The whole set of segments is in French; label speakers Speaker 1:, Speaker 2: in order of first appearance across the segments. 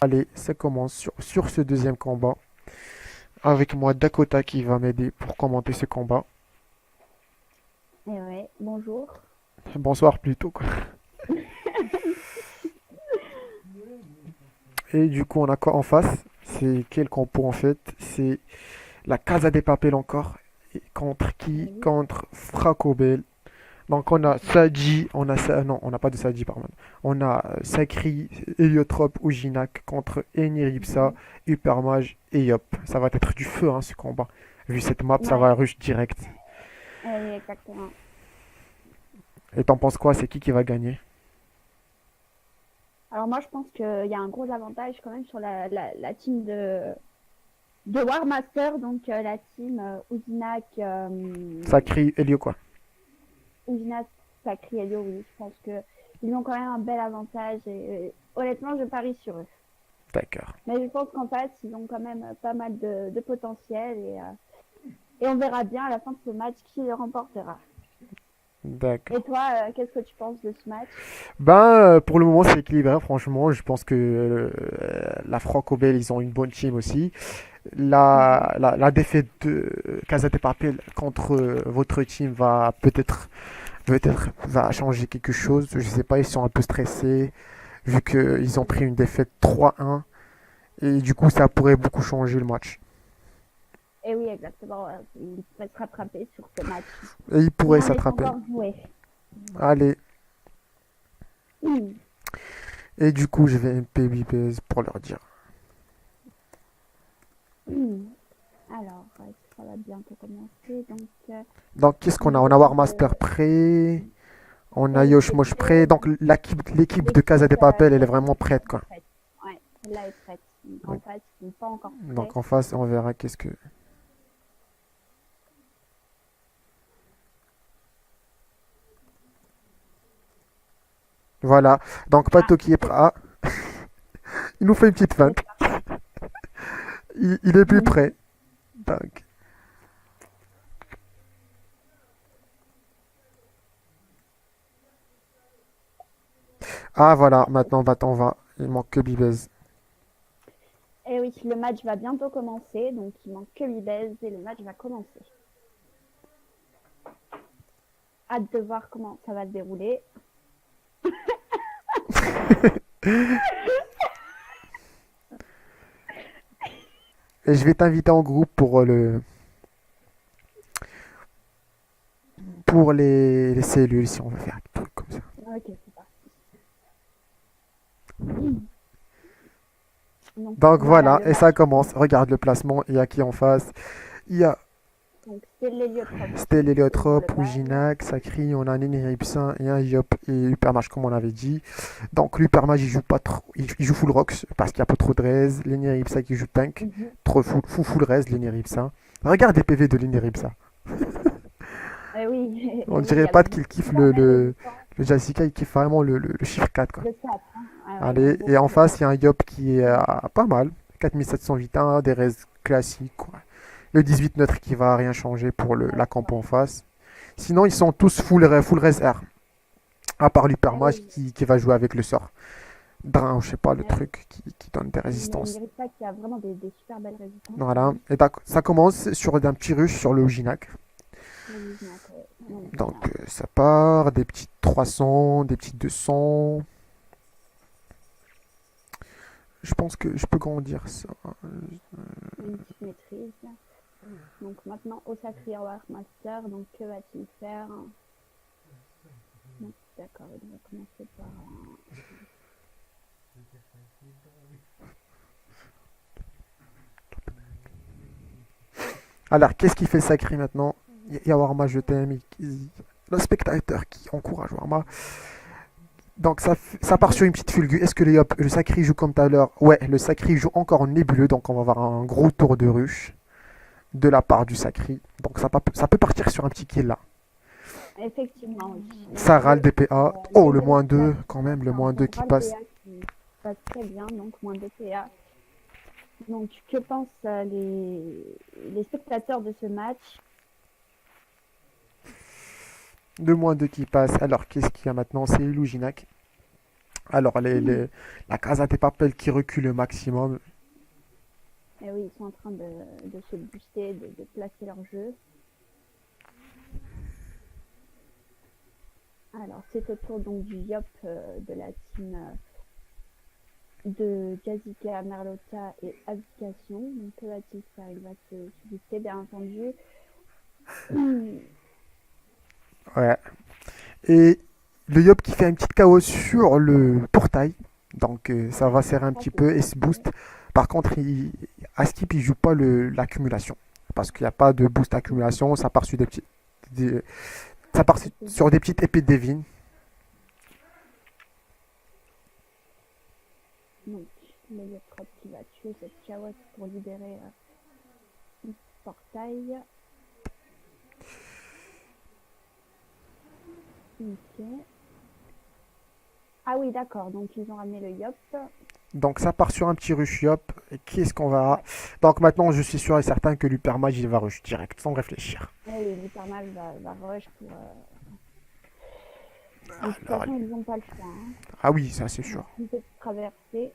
Speaker 1: Allez, ça commence sur ce deuxième combat. Avec moi, Dakota qui va m'aider pour commenter ce combat.
Speaker 2: Eh ouais, bonjour.
Speaker 1: Bonsoir plutôt, quoi. Et du coup, on a quoi en face? C'est quel compo en fait? C'est la Casa de Papel encore. Et contre qui?
Speaker 2: Oui,
Speaker 1: Contre Fracobel. Donc on a Saji, non, on n'a pas de Saji par contre. On a Sakri, Heliotrope ou Jinak contre Eniripsa,
Speaker 2: mhm.
Speaker 1: Hypermage et Yop. Ça va être du feu hein, ce combat. Vu cette map, ça
Speaker 2: Ouais,
Speaker 1: va rush direct.
Speaker 2: oui, exactement.
Speaker 1: Et t'en penses quoi? C'est qui va gagner?
Speaker 2: Alors moi, je pense qu'il y a un gros avantage quand même sur la team de War Master, donc la team
Speaker 1: Sakri, Helio quoi.
Speaker 2: Uzinak, Sakri Helio, oui. Je pense que ils ont quand même un bel avantage et honnêtement, je parie sur eux.
Speaker 1: D'accord.
Speaker 2: Mais je pense qu'en face, ils ont quand même pas mal de potentiel et on verra bien à la fin de ce match qui le remportera. Et
Speaker 1: D'accord.
Speaker 2: toi, qu'est-ce que tu penses de ce match?
Speaker 1: Ben, pour le moment, c'est équilibré, franchement. Je pense que la Franco-Bell, ils ont une bonne team aussi.
Speaker 2: Mhm.
Speaker 1: La défaite de Casa de Papel contre votre team va peut-être va changer quelque chose. Je sais pas, ils sont un peu stressés vu qu'ils ont pris une défaite 3-1 et du coup ça pourrait beaucoup changer le match.
Speaker 2: Et oui, exactement. Il peut se rattraper sur ce match.
Speaker 1: Et ils pourraient
Speaker 2: Rien n'est
Speaker 1: s'attraper.
Speaker 2: encore joué.
Speaker 1: Allez.
Speaker 2: Hmm.
Speaker 1: Et du coup je vais MP BPS pour leur dire.
Speaker 2: Hmm. Alors, ça va bientôt commencer. Donc,
Speaker 1: Donc qu'est-ce qu'on a? On a
Speaker 2: niveau
Speaker 1: Warmaster
Speaker 2: de...
Speaker 1: prêt. On a
Speaker 2: Oui,
Speaker 1: Yoshmosh
Speaker 2: l'équipe
Speaker 1: prêt. Donc l'équipe de Casa
Speaker 2: l'équipe
Speaker 1: de Papel elle est
Speaker 2: est
Speaker 1: vraiment prête quoi.
Speaker 2: prête. Ouais, celle-là est prête. Donc,
Speaker 1: Donc,
Speaker 2: en fait, ils ne sont pas encore prêts.
Speaker 1: donc en face on verra qu'est-ce que... Voilà. Donc
Speaker 2: Ah,
Speaker 1: Pato qui est prêt. Ah, il nous fait une petite feinte. Il est plus près. Donc, ah voilà, maintenant Bâton va. Il manque que Bibez.
Speaker 2: et oui, le match va bientôt commencer. Donc, il manque que Libez et le match va commencer. Hâte de voir comment ça va se dérouler.
Speaker 1: Et je vais t'inviter en groupe pour les cellules si on veut faire un truc comme ça.
Speaker 2: Ok, c'est parti. Donc,
Speaker 1: Donc
Speaker 2: voilà,
Speaker 1: voilà,
Speaker 2: le
Speaker 1: et ça
Speaker 2: match.
Speaker 1: commence. Regarde le placement. Il y a qui en face? Il y a
Speaker 2: Donc, c'est l'héliotrope
Speaker 1: Stel
Speaker 2: au niveau
Speaker 1: Heliotrope,
Speaker 2: global.
Speaker 1: Ujinac, Sakri, on a un Eniripsin et un Yop et Hypermage comme on avait dit. Donc l'Hypermage il joue pas trop, il joue full rocks parce qu'il y a pas trop de res. L'Eniripsa qui joue tank,
Speaker 2: Mhm.
Speaker 1: trop full res l'Eniripsa. Regarde les PV de l'Eniripsa.
Speaker 2: Oui,
Speaker 1: On
Speaker 2: oui, il
Speaker 1: dirait
Speaker 2: y a
Speaker 1: pas
Speaker 2: le
Speaker 1: qu'il kiffe
Speaker 2: super belle résistance
Speaker 1: le Jessica, il kiffe vraiment le chiffre 4 quoi.
Speaker 2: de 4. Hein. Ah ouais, il aime
Speaker 1: Allez, et en
Speaker 2: beaucoup le
Speaker 1: face, il y
Speaker 2: 4.
Speaker 1: a un Yop qui est pas mal. 4708, des res classiques. Quoi. Le 18 neutre qui va rien changer pour
Speaker 2: Ouais,
Speaker 1: la camp en
Speaker 2: ouais.
Speaker 1: face. Sinon, ils sont tous full res R. À part
Speaker 2: Eh
Speaker 1: l'hypermage
Speaker 2: oui,
Speaker 1: qui va jouer avec le sort. Drain, je sais pas, le
Speaker 2: eh oui.
Speaker 1: truc qui donne des
Speaker 2: Mais il
Speaker 1: résistances.
Speaker 2: mérite pas qu'il y a vraiment des super belles résistances quand
Speaker 1: Voilà.
Speaker 2: même.
Speaker 1: Et ça commence sur un petit rush sur le Ujinac.
Speaker 2: Le Wiznak, ouais. Donc
Speaker 1: Donc
Speaker 2: voilà.
Speaker 1: ça part, des petites 300, des petites 200. Je pense que je peux grandir ça.
Speaker 2: Une petite maîtrise. Donc maintenant, au Sacré War Master, donc que va-t-il faire? Donc, d'accord, il va commencer par
Speaker 1: Alors, qu'est-ce qui fait sacré maintenant? Il y a Warma, je t'aime. Le spectateur qui encourage Warma. Donc ça part sur une petite fulgu. Est-ce que le sacré joue comme tout à l'heure? Ouais, le sacré joue encore en nébuleux, donc on va avoir un gros tour de ruche de la part du sacré. Donc ça peut partir sur un petit kill là.
Speaker 2: effectivement, oui. Donc
Speaker 1: Ça râle DPA. Oh, le moins 2
Speaker 2: l'Eliotrope,
Speaker 1: quand même, le
Speaker 2: enfin,
Speaker 1: moins 2
Speaker 2: on
Speaker 1: qui
Speaker 2: voit le
Speaker 1: passe.
Speaker 2: PA qui passe très bien, donc moins de PA. Donc, que pensent les spectateurs de ce match?
Speaker 1: Le moins 2 qui passe. Alors qu'est-ce qu'il y a maintenant? C'est Illuminac. Alors, la Casa de Papel qui recule le maximum.
Speaker 2: Et oui, ils sont en train de se booster, de placer leur jeu. Alors, c'est au tour donc du Yop de la team de Jazika, Merlota et Abdication. Donc, que va-t-il faire? Il va se booster, bien entendu.
Speaker 1: Ouais. Et le Yop qui fait un petit chaos sur le portail. Donc, ça va serrer un
Speaker 2: Ça,
Speaker 1: petit
Speaker 2: c'est
Speaker 1: peu et
Speaker 2: bien
Speaker 1: se
Speaker 2: fait.
Speaker 1: boost. Par contre, Askip, il joue pas l'accumulation. Parce qu'il n'y a pas de boost accumulation. Ça part sur ça part
Speaker 2: Ça, c'est
Speaker 1: sur
Speaker 2: bien.
Speaker 1: des petites épées de Devine.
Speaker 2: Donc, l'héliotроpe qui va tuer cette Kawas pour libérer son portail. Ok. Ah oui, d'accord. Donc, ils ont ramené le Yop.
Speaker 1: Donc ça part sur un petit rush Yop. Et qui est-ce qu'on va...
Speaker 2: Ouais.
Speaker 1: Donc maintenant, je suis sûr et certain que l'Hypermage, il va rush direct, sans réfléchir.
Speaker 2: Et oui, l'Hypermal va rush pour. De toute
Speaker 1: Alors,
Speaker 2: façon, ils n'ont pas le choix. Hein.
Speaker 1: ah oui, ça c'est
Speaker 2: Donc,
Speaker 1: sûr.
Speaker 2: une petite traversée.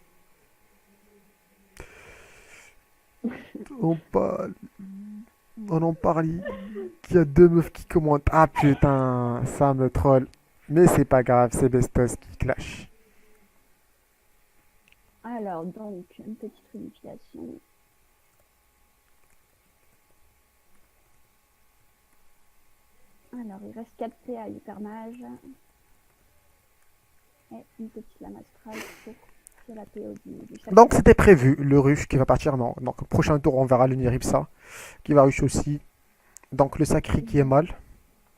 Speaker 1: On parle, on en parle. Il y a deux meufs qui commentent. Ah putain, ça me troll. Mais c'est pas grave, c'est Bestos qui clash.
Speaker 2: Alors, donc, une petite unification. Alors, il reste 4 P à l'Hypermage. Et une petite lame astrale pour que la PO du
Speaker 1: Donc
Speaker 2: Sacré.
Speaker 1: c'était prévu, le rush qui va partir. Non, donc prochain tour, on verra le Niripsa qui va rush aussi. Donc le Sacré qui est mal.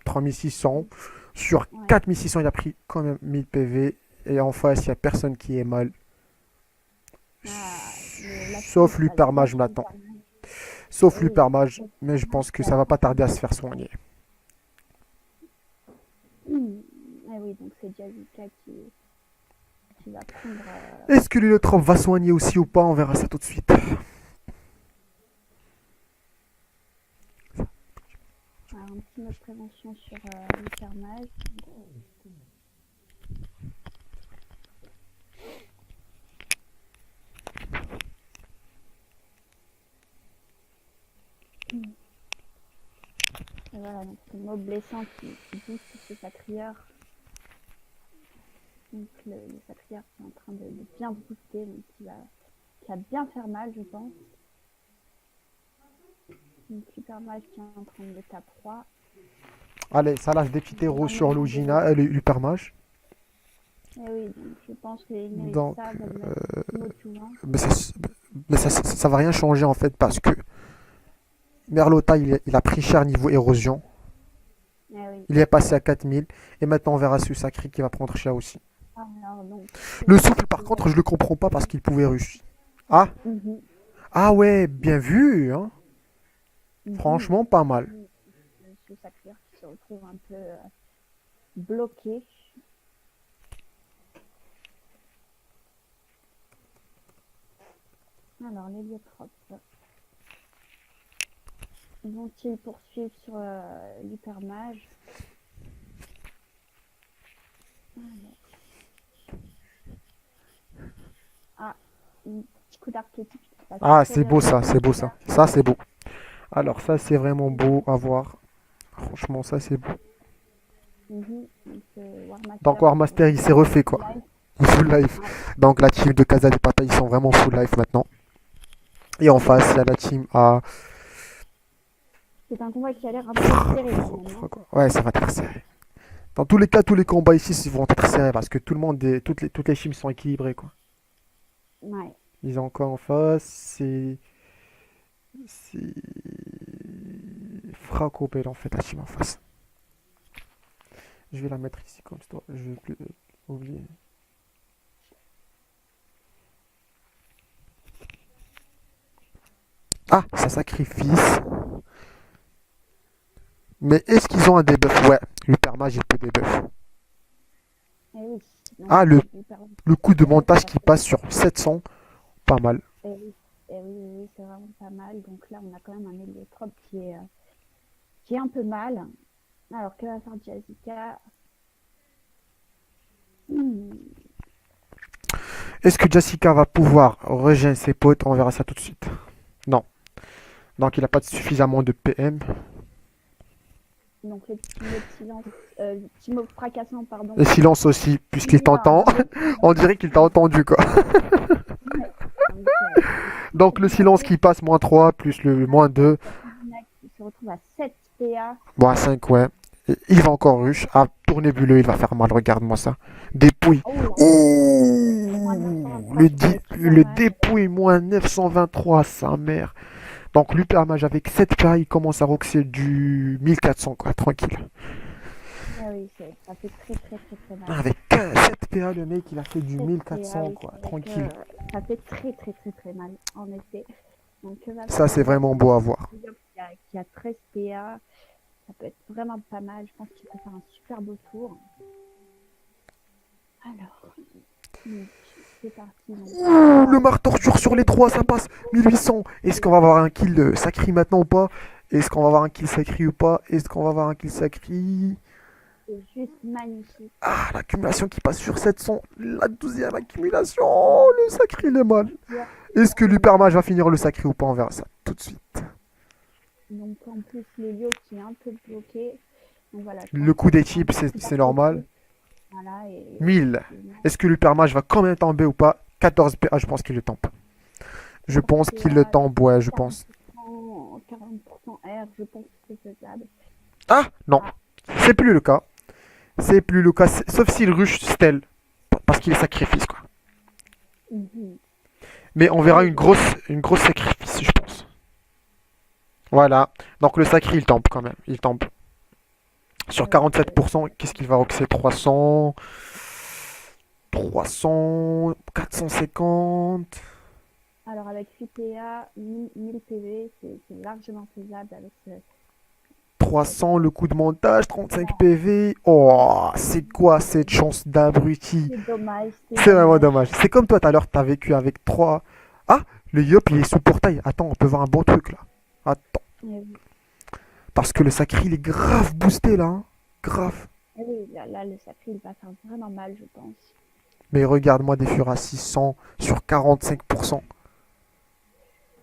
Speaker 1: 3600. Sur
Speaker 2: Ouais.
Speaker 1: 4600, il a pris quand même 1000 PV. Et en face, il n'y a personne qui est mal.
Speaker 2: Ah, la
Speaker 1: Sauf
Speaker 2: Sinistre a bien
Speaker 1: l'Hypermage
Speaker 2: pris
Speaker 1: maintenant.
Speaker 2: l'Hypermage. Et
Speaker 1: Sauf
Speaker 2: oui,
Speaker 1: l'Hypermage.
Speaker 2: donc,
Speaker 1: Mais je pense que ça va pas tarder à se faire soigner.
Speaker 2: eh oui, donc c'est Jazika qui va prendre.
Speaker 1: Est-ce que l'Héliotrope va soigner aussi ou pas? On verra ça tout de suite.
Speaker 2: Alors, un petit mot de prévention sur l'Hypermage. Et voilà, donc c'est le mot blessant qui booste ce sacrieur. Donc le sacrieur qui est en train de bien booster, donc qui va bien faire mal, je pense. Donc l'Hypermage qui est en train de taper 3.
Speaker 1: Allez, ça lâche des petits héros
Speaker 2: Vraiment
Speaker 1: sur
Speaker 2: bien donné.
Speaker 1: Logina, l'Hypermage.
Speaker 2: Et oui, donc je pense que les
Speaker 1: Donc,
Speaker 2: Nerissa va le mettre mot tuant.
Speaker 1: mais ça va rien changer en fait parce que Merlota il a pris cher niveau érosion.
Speaker 2: Eh oui.
Speaker 1: Il est passé à 4000 et maintenant on verra ce sacré qui va prendre cher aussi.
Speaker 2: Alors donc,
Speaker 1: Le souffle par contre je le comprends pas parce qu'il pouvait rush. Ah,
Speaker 2: mhm,
Speaker 1: ah ouais, bien vu, hein.
Speaker 2: mhm.
Speaker 1: Franchement pas mal.
Speaker 2: Ce sacrieur qui se retrouve un peu bloqué. Alors l'héliotrope. Vont-ils poursuivre sur l'hypermage? Ah, un petit coup d'archétype qui passe
Speaker 1: Ah,
Speaker 2: très
Speaker 1: c'est
Speaker 2: bien
Speaker 1: beau
Speaker 2: sur le
Speaker 1: ça, c'est beau
Speaker 2: sacrieur.
Speaker 1: ça. Ça c'est beau. Alors ça c'est vraiment beau à voir. Franchement ça c'est beau.
Speaker 2: Donc
Speaker 1: Donc
Speaker 2: Warmaster
Speaker 1: Warmaster il s'est refait quoi.
Speaker 2: live.
Speaker 1: Full life.
Speaker 2: Ouais.
Speaker 1: Donc la team de Casa de Papel ils sont vraiment full life maintenant. Et en face il y a la team à...
Speaker 2: C'est un combat qui a l'air un peu serré quand même. Hein.
Speaker 1: Ouais, ça va être serré. Dans tous les cas, tous les combats ici vont être serrés parce que tout le monde, toutes les teams sont équilibrées quoi.
Speaker 2: Ouais.
Speaker 1: Ils ont encore en face, c'est Fracopel en fait la team en face. Je vais la mettre ici comme ça, je vais plus oublier. Ah, ça sacrifice. Mais est-ce qu'ils ont un debuff? Ouais, l'hypermage il peut debuff.
Speaker 2: Et oui. Donc,
Speaker 1: Ah,
Speaker 2: hyper...
Speaker 1: le coup de
Speaker 2: Et oui,
Speaker 1: montage qui passe sur 700, pas mal.
Speaker 2: et oui, c'est vraiment pas mal. Donc là, on a quand même un héliotrope qui est un peu mal. Alors, que va faire Jazika?
Speaker 1: Est-ce que Jessica va pouvoir rejoindre ses potes? On verra ça tout de suite. Non. Donc il n'a pas suffisamment de PM.
Speaker 2: Donc le petit mot fracassant, pardon.
Speaker 1: Et silence aussi, puisqu'il
Speaker 2: Ouah,
Speaker 1: t'entend. On dirait qu'il t'a entendu, quoi.
Speaker 2: ouais. Donc,
Speaker 1: Donc le silence qui passe, -3, plus le -2.
Speaker 2: Gignac qui se retrouve à 7 PA.
Speaker 1: Bon, à 5, ouais. Et il va encore rush. Ah, tour nébuleux, il va faire mal, regarde-moi ça. Dépouille.
Speaker 2: Oh là,
Speaker 1: Ouh, le dépouille, -923, sa mère. Donc l'hypermage avec 7 PA, il commence à roxer du 1400, quoi, tranquille.
Speaker 2: ah oui, ça fait très très très très mal.
Speaker 1: Avec 7 PA, le mec, il a fait du
Speaker 2: 7
Speaker 1: 1400,
Speaker 2: oui,
Speaker 1: quoi,
Speaker 2: c'est vrai
Speaker 1: tranquille.
Speaker 2: que ça fait très très très très mal, en effet. Donc
Speaker 1: Ça, c'est vraiment beau à voir.
Speaker 2: qui a 13 PA, ça peut être vraiment pas mal. Je pense qu'il peut faire un super beau tour. Alors, donc, c'est parti. Donc,
Speaker 1: Ouh, le marre torture sur les 3, ça passe. 1800. Est-ce qu'on va avoir un kill sacré maintenant ou pas? Est-ce qu'on va avoir un kill sacré ou pas? Est-ce qu'on va avoir un kill sacré?
Speaker 2: c'est juste magnifique.
Speaker 1: Ah, l'accumulation qui passe sur 700. La 12e accumulation. Le sacré, il est mal. Est-ce que l'hypermage va finir le sacré ou pas? On verra ça tout de suite.
Speaker 2: Donc en plus, le yo qui est un peu bloqué. Donc voilà.
Speaker 1: Le coup des types, c'est normal.
Speaker 2: Voilà, et
Speaker 1: 1000. Est-ce que l'hypermage va quand même tomber ou pas? 14 PA, je pense qu'il le tombe. Je pense qu'il le tombe, ouais, je pense.
Speaker 2: 40% R, je pense que c'est faisable.
Speaker 1: Ah, non. C'est plus le cas. C'est plus le cas, sauf s'il rush Stell. Parce qu'il est sacrifice, quoi. Mais on verra une grosse sacrifice, je pense. Voilà. Donc le sacré, il tombe quand même. Il tombe. Sur 47%, qu'est-ce qu'il va roxer? 300... 450...
Speaker 2: Alors avec 8 PA, 1000 PV, c'est largement faisable avec ce...
Speaker 1: 300, le coup de montage, 35 PV. Oh, c'est quoi cette chance d'abruti?
Speaker 2: C'est dommage.
Speaker 1: C'est vraiment dommage. C'est comme toi tout à l'heure, t'as vécu avec 3. Ah, le Yop, il est sous portail. Attends, on peut voir un bon truc là. Attends. Parce que le sacré, il est grave boosté là. Hein. Grave.
Speaker 2: Oui, là, le sacré, il va faire vraiment mal, je pense.
Speaker 1: Mais regarde-moi des furs à 600 sur 45%.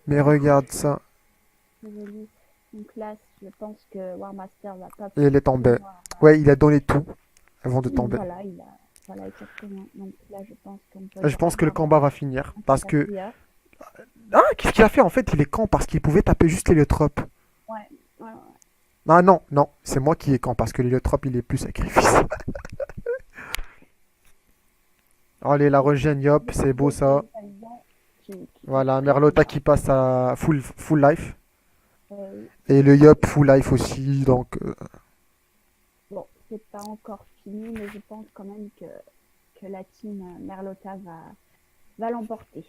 Speaker 1: Mais regarde ça.
Speaker 2: Donc là, je pense que Warmaster va pas...
Speaker 1: Et il est tombé. Ouais, il a donné tout avant de tomber.
Speaker 2: Voilà, exactement. Donc là, je pense qu'on peut...
Speaker 1: Je pense que le combat va finir. Parce que... Ah, qu'est-ce qu'il a fait en fait? Il est camp parce qu'il pouvait taper juste l'héliotrope.
Speaker 2: Ouais.
Speaker 1: Ah non, c'est moi qui est camp parce que l'héliotrope il est plus sacrifice. Allez, la regen, Yop, c'est beau ça. Voilà, Merlota qui passe à full life. Et le Yop full life aussi, donc...
Speaker 2: Bon, c'est pas encore fini, mais je pense quand même que la team Merlota va l'emporter.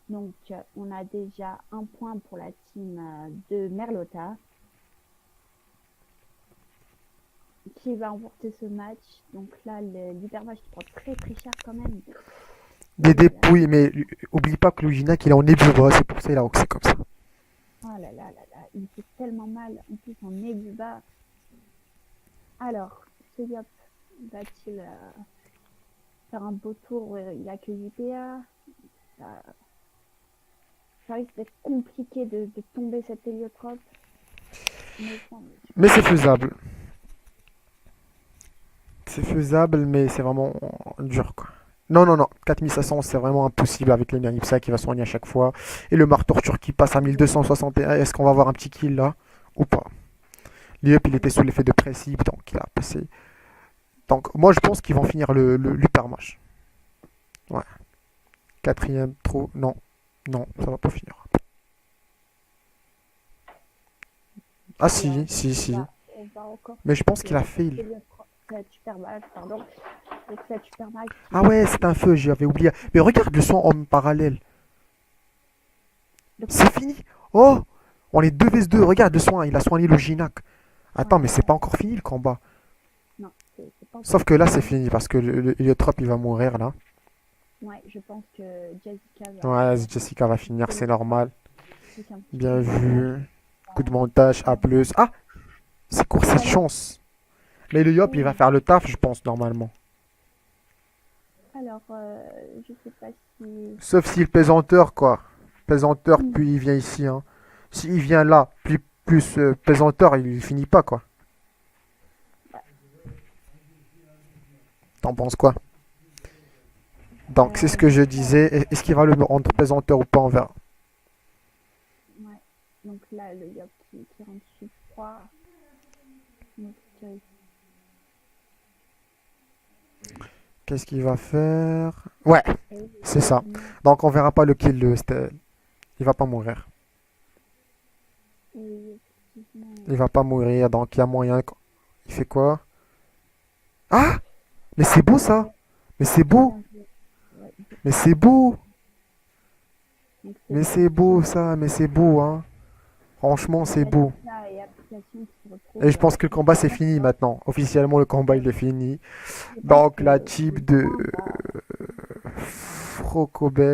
Speaker 2: Donc, on a déjà un point pour la team de Merlota. Qui va emporter ce match. Donc là, l'hypermage qui prend très très cher quand même.
Speaker 1: Des dépouilles, mais oublie pas que le Gignac il est en Nebuba, c'est pour ça il a roxé comme ça.
Speaker 2: Oh là là là là, il fait tellement mal, en plus en Nebuba. Alors, ce Yop va-t-il faire un beau tour? Il a que 8 PA. Ça risque d'être compliqué de tomber cet héliotrope.
Speaker 1: Mais c'est faisable. C'est faisable, mais c'est vraiment dur, quoi. Non, 4500, c'est vraiment impossible avec l'Eneripsa qui va soigner à chaque fois. Et le Mark Torture qui passe à 1261. Est-ce qu'on va avoir un petit kill là? Ou pas? Liep, il était sous l'effet de principe, donc il a passé. Donc, moi, je pense qu'ils vont finir l'hypermage. Ouais. Quatrième, trop. Non, ça va pas finir. Ah, si. Mais je pense qu'il a fail. Ah ouais, c'est un feu, j'avais oublié. Mais regarde le soin en parallèle. C'est fini. Oh, on est 2 vs 2. Regarde le soin, il a soigné le Gignac. Attends, mais c'est pas encore fini le combat.
Speaker 2: Non,
Speaker 1: sauf que là, c'est fini parce que l'héliotrope, il va mourir là.
Speaker 2: Ouais, je pense que
Speaker 1: Jessica va finir, c'est normal. Bien vu. Coup de montage, A+. Ah, c'est court cette chance. Mais le Yop, il va faire le taf, je pense, normalement.
Speaker 2: Alors, je sais pas si...
Speaker 1: Sauf si le pesanteur, quoi. Pesanteur,
Speaker 2: Hmm.
Speaker 1: puis il vient ici, hein. S'il vient là, plus pesanteur, il finit pas, quoi. T'en penses quoi? Donc, c'est ce que je
Speaker 2: Donc,
Speaker 1: disais. Est-ce qu'il va le rendre pesanteur ou pas? On verra.
Speaker 2: ouais. Donc là, le Yop qui rentre sous 3. Donc,
Speaker 1: Qu'est-ce qu'il va faire? Ouais, c'est ça.
Speaker 2: effectivement,
Speaker 1: Donc, on verra pas le kill. Il va pas mourir.
Speaker 2: et
Speaker 1: Il
Speaker 2: effectivement,
Speaker 1: va pas mourir, donc il y a moyen. Il fait quoi? Ah! Mais c'est beau, ça!
Speaker 2: ouais,
Speaker 1: Mais c'est beau!
Speaker 2: bien joué. Ouais,
Speaker 1: Mais c'est beau!
Speaker 2: donc c'est
Speaker 1: Mais c'est beau,
Speaker 2: effectivement
Speaker 1: ça! Mais c'est beau, hein! Franchement, c'est beau.
Speaker 2: Katika et Application qui se
Speaker 1: Et
Speaker 2: retrouvent
Speaker 1: je pense que le combat c'est
Speaker 2: très
Speaker 1: fini
Speaker 2: fort.
Speaker 1: maintenant. Officiellement, le combat
Speaker 2: Ouais,
Speaker 1: il est fini.
Speaker 2: je pense
Speaker 1: Donc
Speaker 2: que
Speaker 1: la
Speaker 2: le
Speaker 1: team de
Speaker 2: point va...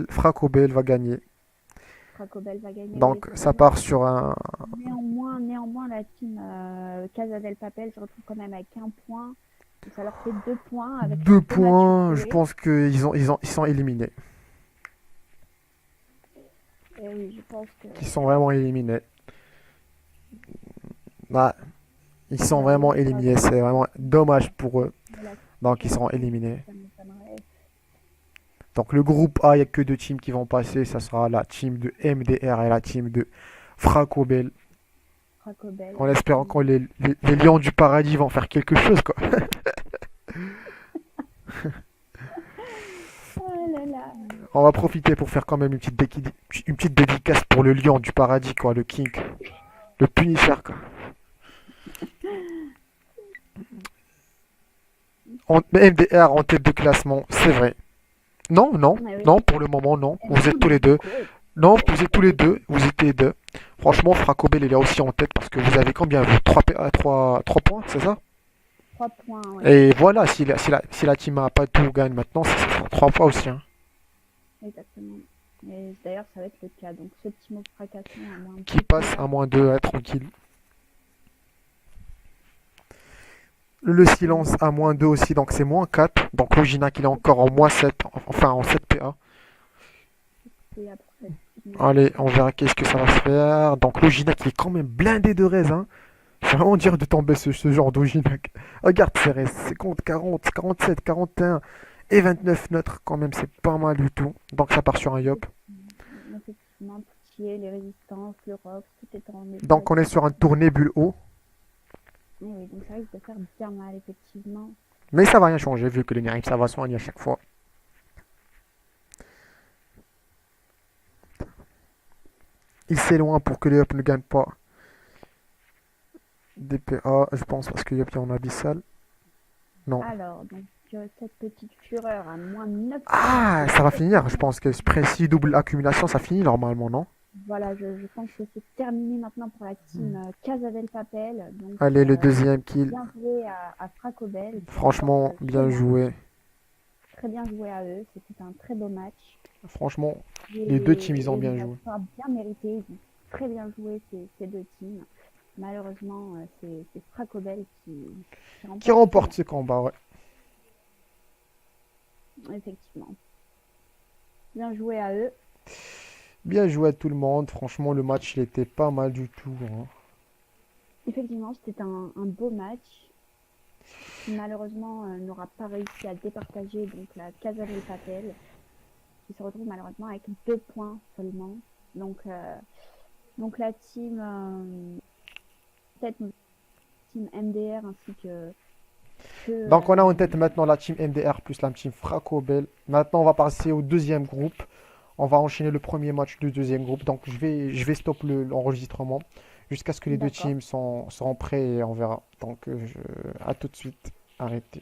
Speaker 1: Fracobel va gagner.
Speaker 2: Cracobel va gagner, oui,
Speaker 1: Donc ça
Speaker 2: effectivement.
Speaker 1: part sur un
Speaker 2: Néanmoins, la team Casa del Papel se retrouve quand même avec un point. Donc ça leur fait 2 points avec un
Speaker 1: deux
Speaker 2: beau match
Speaker 1: points. Je
Speaker 2: joué.
Speaker 1: pense ils sont éliminés.
Speaker 2: Et oui, je pense que
Speaker 1: Ils sont vraiment éliminés. Bah, ils sont
Speaker 2: ouais,
Speaker 1: vraiment
Speaker 2: ils doivent
Speaker 1: éliminés. C'est vraiment dommage pour eux.
Speaker 2: de la
Speaker 1: Donc ils seront
Speaker 2: situation.
Speaker 1: éliminés.
Speaker 2: Ça m'étonnerait.
Speaker 1: Donc le groupe A, il n'y a que deux teams qui vont passer. Ça sera la team de MDR et la team de Fracobel.
Speaker 2: Cracobel,
Speaker 1: En espérant que
Speaker 2: effectivement.
Speaker 1: les Lions du Paradis vont faire quelque chose, quoi.
Speaker 2: Oh là là.
Speaker 1: On va profiter pour faire quand même une petite dédicace pour le lion du paradis, quoi, le king, le Punisher, quoi. MDR en tête de classement, c'est vrai. Non, non,
Speaker 2: Ah oui.
Speaker 1: non, pour le moment, non.
Speaker 2: Et
Speaker 1: Vous êtes tous
Speaker 2: non,
Speaker 1: les deux.
Speaker 2: good.
Speaker 1: Non, vous êtes tous les deux. Vous étiez deux. Franchement, Fracobel, il est aussi en tête parce que vous avez combien, vous? 3 points, c'est ça?
Speaker 2: 3 points, oui.
Speaker 1: Et voilà, si la team a pas tout gagne maintenant, ça sera 3 points aussi, hein.
Speaker 2: Exactement. Et d'ailleurs, ça va être le cas. Donc, ce petit mot fracassant à moins
Speaker 1: Qui
Speaker 2: 2
Speaker 1: passe à
Speaker 2: PA.
Speaker 1: -2, tranquille. Le
Speaker 2: Et,
Speaker 1: silence à -2 aussi, donc c'est -4. Donc Loginac il est encore en -7, enfin en 7 PA.
Speaker 2: et après,
Speaker 1: Allez, on verra qu'est-ce que ça va se faire. Donc Loginac il est quand même blindé de raise, hein. C'est vraiment dur de tomber ce genre d'Oginac. Regarde ses raises, 50, 40, 47, 41 et 29 neutres quand même, c'est pas mal du tout. Donc ça part sur un Yop.
Speaker 2: effectivement, Poutier, les résistances, le rock, tout est en
Speaker 1: Donc on est sur un
Speaker 2: négociation.
Speaker 1: tour nébule haut.
Speaker 2: Et oui, donc ça risque de faire bien mal, effectivement.
Speaker 1: Mais ça va rien changer vu que les Nerif ça va soigner à chaque fois. Il s'éloigne pour que les Yop ne gagnent pas des PA, je pense, parce que Yop est en abyssal. Non.
Speaker 2: Alors, donc, cette petite fureur à moins 9 points,
Speaker 1: Ah,
Speaker 2: c'est
Speaker 1: ça va
Speaker 2: très
Speaker 1: finir. Je
Speaker 2: bien.
Speaker 1: pense que ce précis double accumulation, ça finit normalement, non?
Speaker 2: Voilà, je pense que c'est terminé maintenant pour la team Casa del Papel. Donc,
Speaker 1: Allez, le deuxième kill.
Speaker 2: bien joué à Fracobel qui remporte
Speaker 1: Franchement,
Speaker 2: ce
Speaker 1: bien
Speaker 2: match.
Speaker 1: joué.
Speaker 2: Très bien joué à eux. C'était un très beau match.
Speaker 1: Franchement,
Speaker 2: Et
Speaker 1: les deux teams, ils ont
Speaker 2: et
Speaker 1: bien
Speaker 2: une
Speaker 1: joué.
Speaker 2: victoire bien méritée. Ils ont très bien joué ces deux teams. Malheureusement, c'est Fracobel qui
Speaker 1: Qui
Speaker 2: remporte ce
Speaker 1: remporte
Speaker 2: match.
Speaker 1: ce combat, ouais.
Speaker 2: Effectivement. Bien joué à eux.
Speaker 1: Bien joué à tout le monde. Franchement, le match, il était pas mal du tout, hein.
Speaker 2: Effectivement, c'était un beau match qui malheureusement n'aura pas réussi à départager donc la Casa del Papel qui se retrouve malheureusement avec 2 points seulement. Donc la team, peut-être team MDR ainsi que
Speaker 1: Donc, on a en tête maintenant la team MDR plus la team Fracobel. Maintenant, on va passer au deuxième groupe. On va enchaîner le premier match du deuxième groupe. Donc, je vais stop l'enregistrement jusqu'à ce que les deux
Speaker 2: d'accord.
Speaker 1: teams seront prêts et on verra. Donc, à tout de suite. Arrêtez.